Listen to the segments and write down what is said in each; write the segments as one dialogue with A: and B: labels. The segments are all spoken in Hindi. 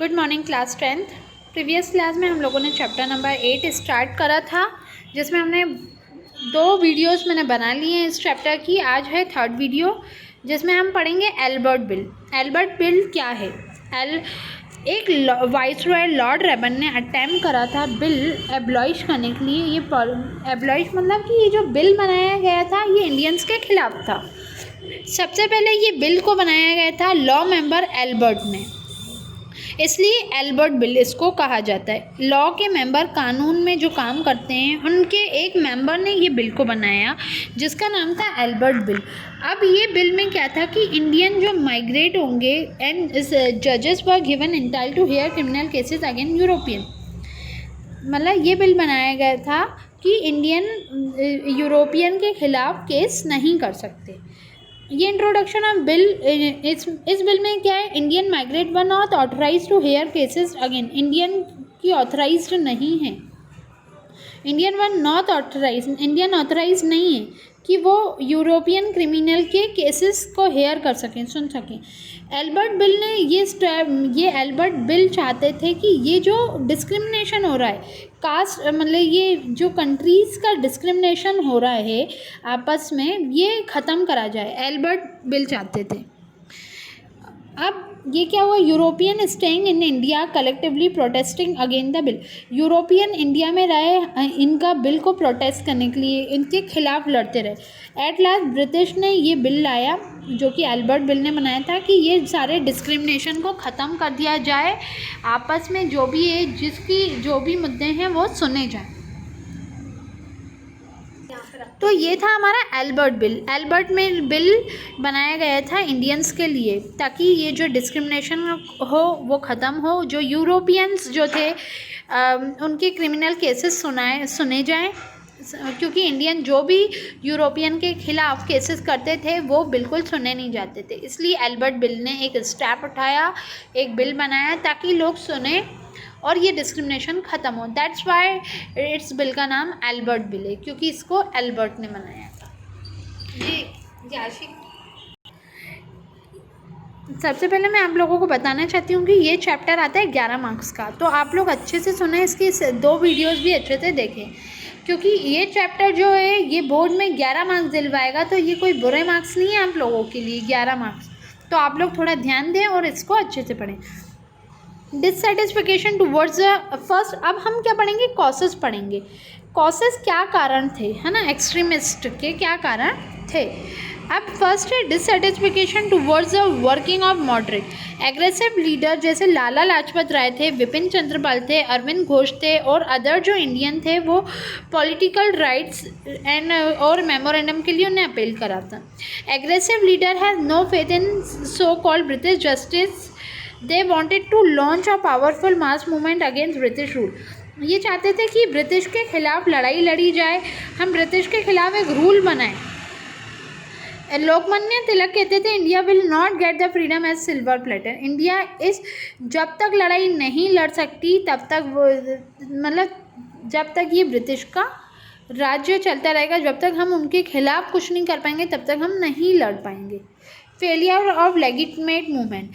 A: Good morning class 10th। Previous class में हम लोगों ने चैप्टर नंबर 8 स्टार्ट करा था, जिसमें हमने 2 वीडियोस मैंने बना लिए हैं इस चैप्टर की। आज है 3rd वीडियो, जिसमें हम पढ़ेंगे एल्बर्ट बिल। एल्बर्ट बिल क्या है? एक वाइसरॉय लॉर्ड रेबन ने अटैम्प्ट करा था बिल एब्लॉइश करने के लिए। ये एब्लॉइश मतलब कि ये जो बिल बनाया गया था ये इंडियंस के खिलाफ था। सबसे पहले ये बिल को बनाया गया था लॉ मेंबर एल्बर्ट ने, इसलिए एल्बर्ट बिल इसको कहा जाता है। लॉ के मेंबर कानून में जो काम करते हैं उनके एक मेंबर ने ये बिल को बनाया, जिसका नाम था एल्बर्ट बिल। अब ये बिल में क्या था कि इंडियन जो माइग्रेट होंगे एंड जजेस were given entitle to hear criminal cases against European. मतलब ये बिल बनाया गया था कि इंडियन यूरोपियन के खिलाफ केस नहीं कर सकते। ये इंट्रोडक्शन ऑफ बिल। इस बिल में क्या है, Indian migrate were not authorise to hear cases again. Indian की ऑथराइज्ड नहीं है, इंडियन ऑथराइज नहीं है कि वो यूरोपियन क्रिमिनल के केसेस को हेयर कर सकें, सुन सकें। एल्बर्ट बिल ने ये एल्बर्ट बिल चाहते थे कि ये जो डिस्क्रिमिनेशन हो रहा है कास्ट, मतलब ये जो कंट्रीज़ का डिस्क्रिमिनेशन हो रहा है आपस में, ये ख़त्म करा जाए। एल्बर्ट बिल चाहते थे। अब ये क्या हुआ, European staying in India collectively protesting against the bill. European India में रहे, इनका बिल को प्रोटेस्ट करने के लिए इनके खिलाफ लड़ते रहे। एट लास्ट ब्रिटिश ने ये बिल लाया, जो कि एल्बर्ट बिल ने बनाया था, कि ये सारे डिस्क्रिमिनेशन को ख़त्म कर दिया जाए। आपस में जो भी है, जिसकी जो भी मुद्दे हैं वो सुने जाएं। तो ये था हमारा एल्बर्ट बिल। एल्बर्ट में बिल बनाया गया था इंडियंस के लिए, ताकि ये जो डिस्क्रिमिनेशन हो वो ख़त्म हो। जो यूरोपियंस जो थे उनके क्रिमिनल केसेस सुने जाएं, क्योंकि इंडियन जो भी यूरोपियन के खिलाफ केसेस करते थे वो बिल्कुल सुने नहीं जाते थे। इसलिए एल्बर्ट बिल ने एक स्टेप उठाया, एक बिल बनाया ताकि लोग सुने और ये डिस्क्रिमिनेशन ख़त्म हो। दैट्स वाई इट्स बिल का नाम एल्बर्ट बिल है, क्योंकि इसको एल्बर्ट ने बनाया था। जी आशिक, सबसे पहले मैं आप लोगों को बताना चाहती हूँ कि ये चैप्टर आता है 11 मार्क्स का, तो आप लोग अच्छे से सुने, इसकी 2 वीडियोस भी अच्छे से देखें, क्योंकि ये चैप्टर जो है ये बोर्ड में 11 मार्क्स दिलवाएगा। तो ये कोई बुरे मार्क्स नहीं है आप लोगों के लिए, 11 मार्क्स। तो आप लोग थोड़ा ध्यान दें और इसको अच्छे से पढ़ें। डिससेटिस्फिकेशन टुवर्ड्स फर्स्ट। अब हम क्या पढ़ेंगे, कॉसेस पढ़ेंगे। कॉसेस क्या कारण थे, है ना, एक्सट्रीमिस्ट के क्या कारण थे। अब फर्स्ट है dissatisfaction towards the working of moderate aggressive leader, जैसे लाला लाजपत राय थे, विपिन चंद्रपाल थे, अरविंद घोष थे और अदर जो इंडियन थे, वो पॉलिटिकल राइट्स एंड और मेमोरेंडम के लिए उन्हें अपील करा था। Aggressive leader has no faith in so called British justice. They wanted to launch a powerful mass movement against British rule. ये चाहते थे कि ब्रिटिश के खिलाफ लड़ाई लड़ी जाए, हम ब्रिटिश के खिलाफ एक रूल बनाएं। लोकमान्य तिलक कहते थे India will not get the freedom as silver platter. India इस जब तक लड़ाई नहीं लड़ सकती तब तक वो, मतलब जब तक ये ब्रिटिश का राज्य चलता रहेगा, जब तक हम उनके खिलाफ कुछ नहीं कर पाएंगे तब तक हम नहीं लड़ पाएंगे। Failure of legitimate movement,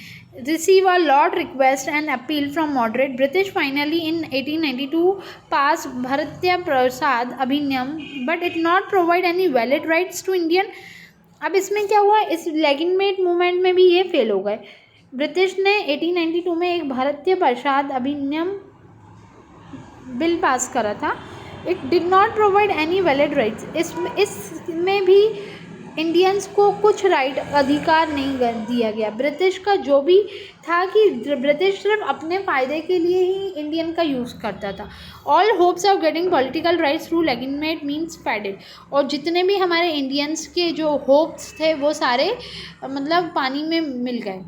A: receive a lot request and appeal from moderate British. Finally in 1892 passed Bharatiya Prasad Abhinayam, but it not provide any valid rights to Indian. अब इसमें क्या हुआ, इस लेजिटिमेट मूवमेंट में भी ये फेल हो गए। ब्रिटिश ने 1892 में एक भारतीय प्रसाद अधिनियम बिल पास करा था। It did not provide any valid rights. इसमें भी इंडियंस को कुछ राइट अधिकार नहीं दिया गया। ब्रिटिश का जो भी था कि ब्रिटिश सिर्फ अपने फ़ायदे के लिए ही इंडियन का यूज़ करता था। All hopes of getting political rights through legitimate means faded. और जितने भी हमारे इंडियंस के जो होप्स थे वो सारे मतलब पानी में मिल गए।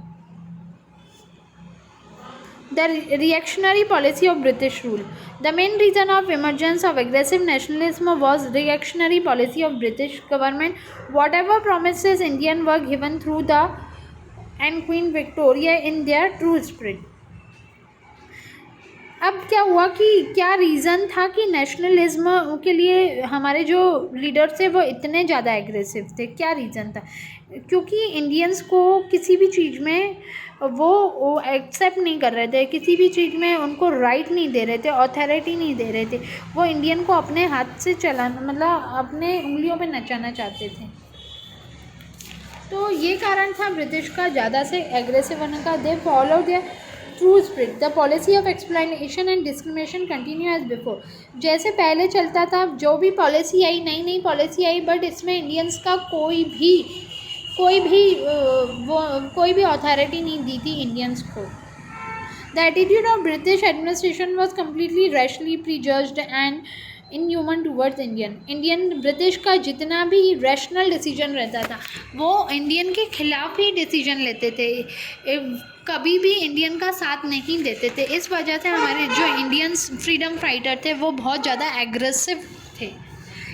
A: The reactionary policy of British rule. The main reason of emergence of aggressive nationalism was reactionary policy of British government. Whatever promises Indian were given through the and Queen Victoria in their true spirit. अब क्या हुआ कि क्या रीज़न था कि नेशनलिज्म के लिए हमारे जो लीडर थे वो इतने ज़्यादा एग्रेसिव थे, क्या रीज़न था? क्योंकि इंडियंस को किसी भी चीज़ में वो एक्सेप्ट नहीं कर रहे थे, किसी भी चीज़ में उनको राइट नहीं दे रहे थे, अथॉरिटी नहीं दे रहे थे। वो इंडियन को अपने हाथ से चलाना, मतलब अपने उंगलियों पे नचाना चाहते थे। तो ये कारण था ब्रिटिश का ज़्यादा से एग्रेसिव होने का। They follow their true spirit, the policy of exploitation and discrimination continue as before. जैसे पहले चलता था, जो भी पॉलिसी आई, नई नई पॉलिसी आई, बट इसमें इंडियंस का कोई भी अथॉरिटी नहीं दी थी इंडियंस को। The attitude of British administration was completely rashly prejudiced and inhuman towards Indian. British का जितना भी रैशनल डिसीजन रहता था, वो इंडियन के खिलाफ ही डिसीजन लेते थे, कभी भी इंडियन का साथ नहीं देते थे। इस वजह से हमारे जो इंडियंस फ्रीडम फाइटर थे वो बहुत ज़्यादा एग्रेसिव थे।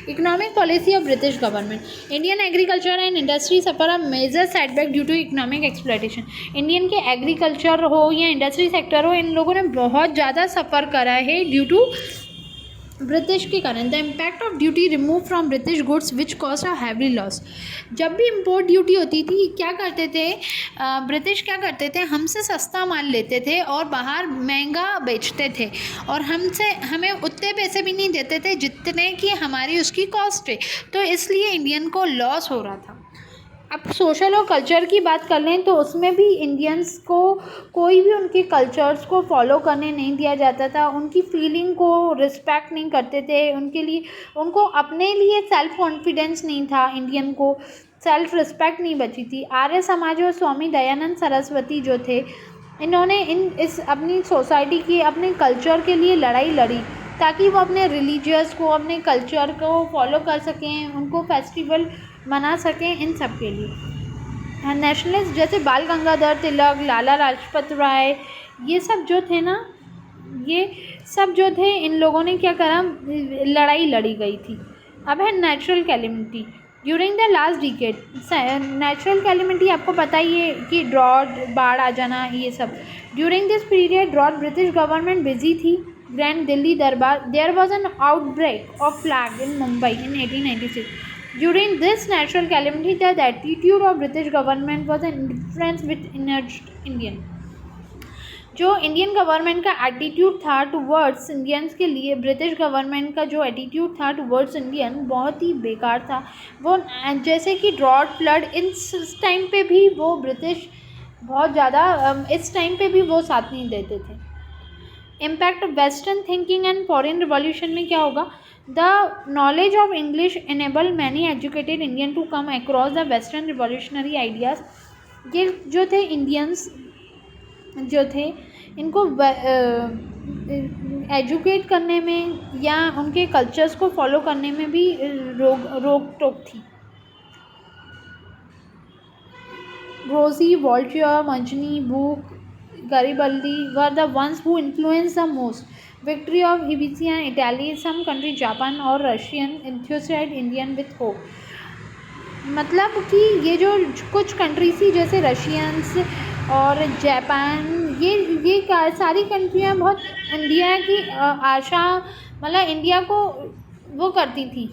A: Economic policy of British government, Indian agriculture and industry suffer a major setback due to economic exploitation. Indian के एग्रीकल्चर हो या इंडस्ट्री सेक्टर हो, इन लोगों ने बहुत ज़्यादा सफ़र करा है ड्यू टू ब्रिटिश के कारण। The impact of duty remove from British goods which cost a heavy loss. जब भी इम्पोर्ट ड्यूटी होती थी, क्या करते थे ब्रिटिश, क्या करते थे, हमसे सस्ता माल लेते थे और बाहर महंगा बेचते थे, और हमें उतने पैसे भी नहीं देते थे जितने कि हमारी उसकी कॉस्ट है। तो इसलिए इंडियन को लॉस हो रहा था। अब सोशल और कल्चर की बात कर लें तो उसमें भी इंडियंस को कोई भी उनके कल्चर्स को फॉलो करने नहीं दिया जाता था, उनकी फीलिंग को रिस्पेक्ट नहीं करते थे, उनको अपने लिए सेल्फ कॉन्फिडेंस नहीं था, इंडियन को सेल्फ रिस्पेक्ट नहीं बची थी। आर्य समाज और स्वामी दयानंद सरस्वती जो थे, इन्होंने इस अपनी सोसाइटी की, अपने कल्चर के लिए लड़ाई लड़ी ताकि वो अपने रिलीजियस को, अपने कल्चर को फॉलो कर सकें, उनको फेस्टिवल मना सकें, इन सब के लिए। नेशनलिस्ट जैसे बाल गंगाधर तिलक, लाला लाजपत राय, ये सब जो थे ना, ये सब जो थे, इन लोगों ने क्या करा, लड़ाई लड़ी गई थी। अब है natural calamity during the last decade. Natural calamity आपको पता ही है कि ड्रॉट, बाढ़ आ जाना, ये सब। During this period drought British government busy थी। Grand Delhi Durbar, there was an outbreak of plague in Mumbai in 1896. During this natural calamity, the attitude of British government was an indifference with emerged Indian. जो इंडियन गवर्नमेंट का एटीट्यूड था टुवर्ड्स इंडियंस के लिए, ब्रिटिश गवर्नमेंट का जो एटीट्यूड था टुवर्ड्स इंडियन बहुत ही बेकार था। वो जैसे कि ड्रॉट, फ्लड, इस टाइम पे भी वो ब्रिटिश बहुत ज़्यादा, इस टाइम पे भी वो साथ नहीं देते थे। Impact western thinking and foreign revolution में क्या होगा, the knowledge of English enable many educated Indian to come across the western revolutionary ideas. ये जो थे इंडियंस जो थे, इनको एजुकेट करने में या उनके कल्चर्स को फॉलो करने में भी रोक टोक थी। रोजी, वॉल्टियर, मंजनी, बुक, Garibaldi were the ones who influenced the most. Victory of Hibisia in Italy, some country Japan और Russian enthusiastic Indian with hope. मतलब कि ये जो कुछ कंट्रीज थी जैसे रशियंस और जापान, ये सारी कंट्रियाँ बहुत इंडिया की आशा, मतलब इंडिया को वो करती थी,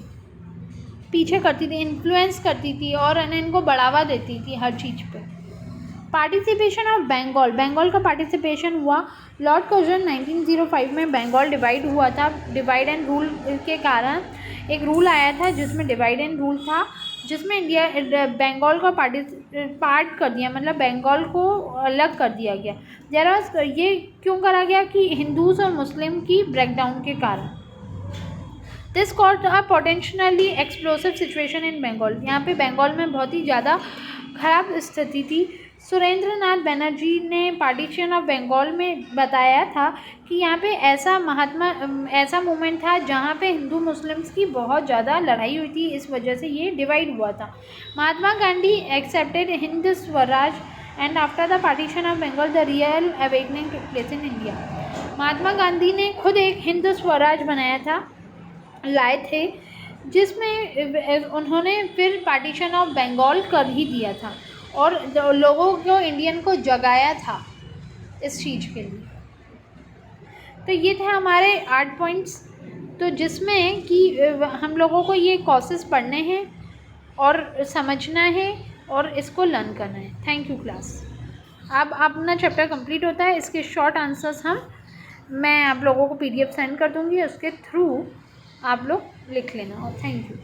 A: पीछे करती थी, इन्फ्लुएंस करती थी और इनको बढ़ावा देती थी हर चीज़ पे। पार्टिसिपेशन ऑफ बंगाल का पार्टिसिपेशन हुआ। लॉर्ड कर्जन 1905 में बंगाल डिवाइड हुआ था। डिवाइड एंड रूल के कारण एक रूल आया था जिसमें डिवाइड एंड रूल था, जिसमें इंडिया बंगाल को पार्ट कर दिया, मतलब बंगाल को अलग कर दिया गया। जरा ये क्यों करा गया कि हिंदूज और मुस्लिम की ब्रेकडाउन के कारण। This cause a potentially explosive situation in Bengal. यहाँ पे बंगाल में बहुत ही ज़्यादा खराब स्थिति थी। सुरेंद्र नाथ बनर्जी ने पार्टीशन ऑफ बंगाल में बताया था कि यहाँ पे ऐसा मूवमेंट था जहाँ पे हिंदू मुस्लिम्स की बहुत ज़्यादा लड़ाई हुई थी, इस वजह से ये डिवाइड हुआ था। Mahatma Gandhi accepted Hind Swaraj and after the partition of Bengal the real awakening took place in India. Mahatma Gandhi ने खुद एक हिंद स्वराज लाए थे, जिसमें उन्होंने फिर पार्टीशन ऑफ बंगाल कर ही दिया था और लोगों को, इंडियन को जगाया था इस चीज़ के लिए। तो ये थे हमारे 8 पॉइंट्स, तो जिसमें कि हम लोगों को ये कॉसेस पढ़ने हैं और समझना है और इसको लर्न करना है। Thank you class. अब अपना चैप्टर कंप्लीट होता है, इसके शॉर्ट आंसर्स मैं आप लोगों को PDF सेंड कर दूँगी, उसके थ्रू आप लोग लिख लेना। और थैंक यू।